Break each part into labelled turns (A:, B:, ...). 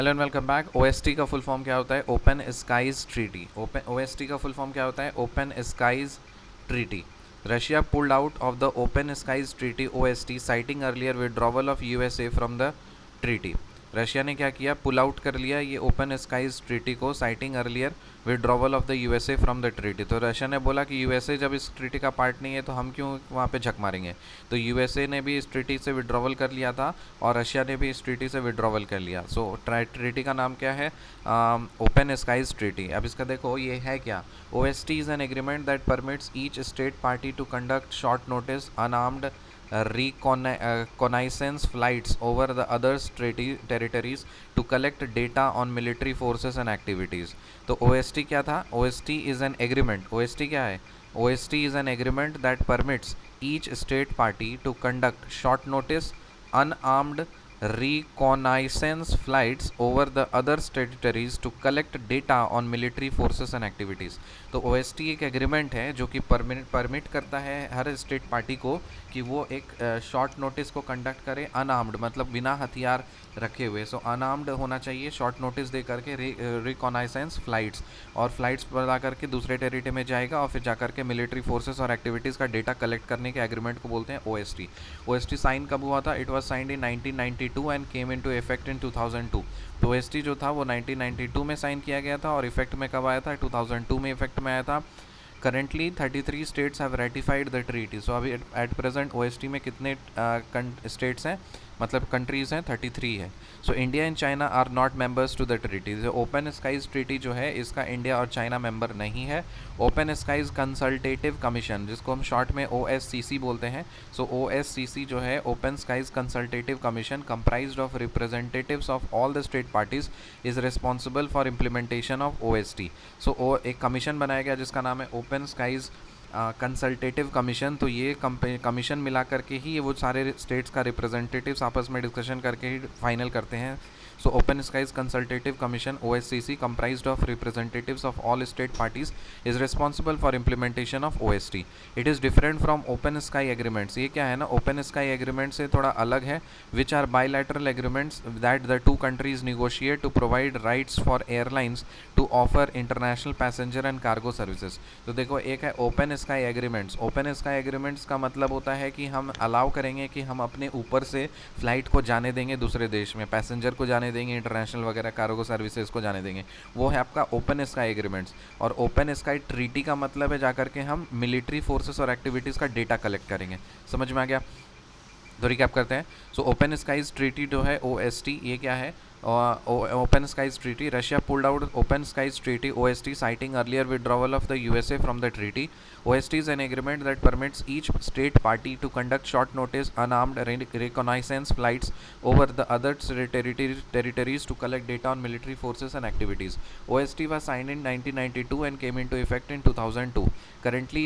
A: Hello and welcome back. OST का full form क्या होता है? Open skies treaty. ओएसटी का फुल फॉर्म क्या होता है? Open skies treaty. Russia pulled out of the open skies treaty OST citing earlier withdrawal of USA from the treaty. Russia ने क्या किया? पुल आउट कर लिया ये ओपन स्काईज ट्रीटी को, citing earlier withdrawal of the USA from the treaty. तो Russia ने बोला कि यूएसए जब इस ट्रीटी का पार्ट नहीं है तो हम क्यों वहाँ पे झक मारेंगे। तो यूएसए ने भी इस ट्रीटी से विड्रॉवल कर लिया था और रशिया ने भी इस ट्रीटी से विड्रॉवल कर लिया। सो ट्रीटी का नाम क्या है? Open skies treaty. अब इसका देखो ये है क्या। OST is an agreement that permits each state party to conduct short notice unarmed reconnaissance flights over the other's territories to collect data on military forces and activities। तो OST क्या था? OST is an agreement। OST क्या है? OST is an agreement that permits each state party to conduct short notice unarmed reconnaissance flights over the other territories to collect data on military forces and activities। तो OST एक agreement है जो कि permit करता है हर state party को कि वो एक शॉर्ट नोटिस को कंडक्ट करे अनआर्म्ड, मतलब बिना हथियार रखे हुए। सो अनआर्म्ड होना चाहिए, शॉर्ट नोटिस दे करके रिकॉनाइसेंस फ्लाइट्स, और फ्लाइट्स पर ला करके दूसरे टेरिटरी में जाएगा और फिर जा करके मिलिट्री फोर्सेस और एक्टिविटीज़ का डेटा कलेक्ट करने के एग्रीमेंट को बोलते हैं OST। OST साइन कब हुआ था? It was signed in 1992 and came into effect in 2002। तो OST जो था वो 1992 में साइन किया गया था और इफेक्ट में कब आया था? 2002 में इफेक्ट में आया था। Currently 33 states have ratified the treaty. So अभी एट प्रेजेंट OST में कितने स्टेट्स हैं, मतलब कंट्रीज़ हैं? 33 है। So India and China are not members to the treaty. जो ओपन स्काईज ट्रीटी जो है इसका इंडिया और चाइना मेंबर नहीं है। ओपन स्काईज कंसल्टेटिव कमीशन, जिसको हम शॉर्ट में OSCC बोलते हैं। सो OSCC जो है open skies consultative commission comprised of representatives of all the state parties is responsible for implementation of OST। So एक कमीशन बनाया गया जिसका नाम है ओपन स्काईज कंसल्टेटिव कमीशन। तो ये कमीशन मिला करके ही ये वो सारे स्टेट्स का रिप्रेजेंटेटिव्स आपस में डिस्कशन करके ही फाइनल करते हैं। So open skies consultative commission OSCC comprised of representatives of all state parties is responsible for implementation of OST। it is different from open sky agreements। ये क्या है ना, open sky agreement से थोड़ा अलग है। which are bilateral agreements that the two countries negotiate to provide rights for airlines to offer international passenger and cargo services। तो देखो एक है open sky agreements. Open sky agreements का मतलब होता है कि हम अलाउ करेंगे कि हम अपने ऊपर से फ्लाइट को जाने देंगे दूसरे देश में, पैसेंजर को जाने देंगे, इंटरनेशनल वगैरह कार्गो सर्विसेज को जाने देंगे। वो है आपका ओपन स्काई एग्रीमेंट्स। और ओपन स्काई ट्रीटी का मतलब है जाकर के हम मिलिट्री फोर्सेस और एक्टिविटीज़ का डेटा कलेक्ट करेंगे। समझ में आ गया? तो रिकैप करते हैं। सो ओपन स्काईज ट्रीटी जो है OST, ये क्या है? Open skies treaty. Russia pulled out open skies treaty OST citing earlier withdrawal of the USA from the treaty. OST is an agreement that permits each state party to conduct short notice unarmed reconnaissance flights over the other territories to collect data on military forces and activities। OST was signed in 1992 and came into effect in 2002। Currently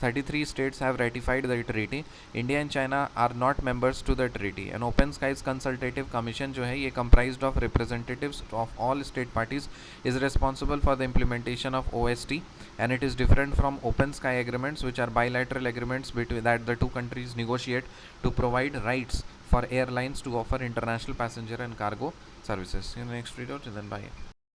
A: 33 states have ratified the treaty। India and China are not members to the treaty। And Open Skies Consultative Commission जो है ये comprised of representatives of all state parties is responsible for the implementation of OST। and it is different from open sky agreements, which are bilateral agreements between that the two countries negotiate to provide rights for airlines to offer international passenger and cargo services। See you in the next video. Till then, bye.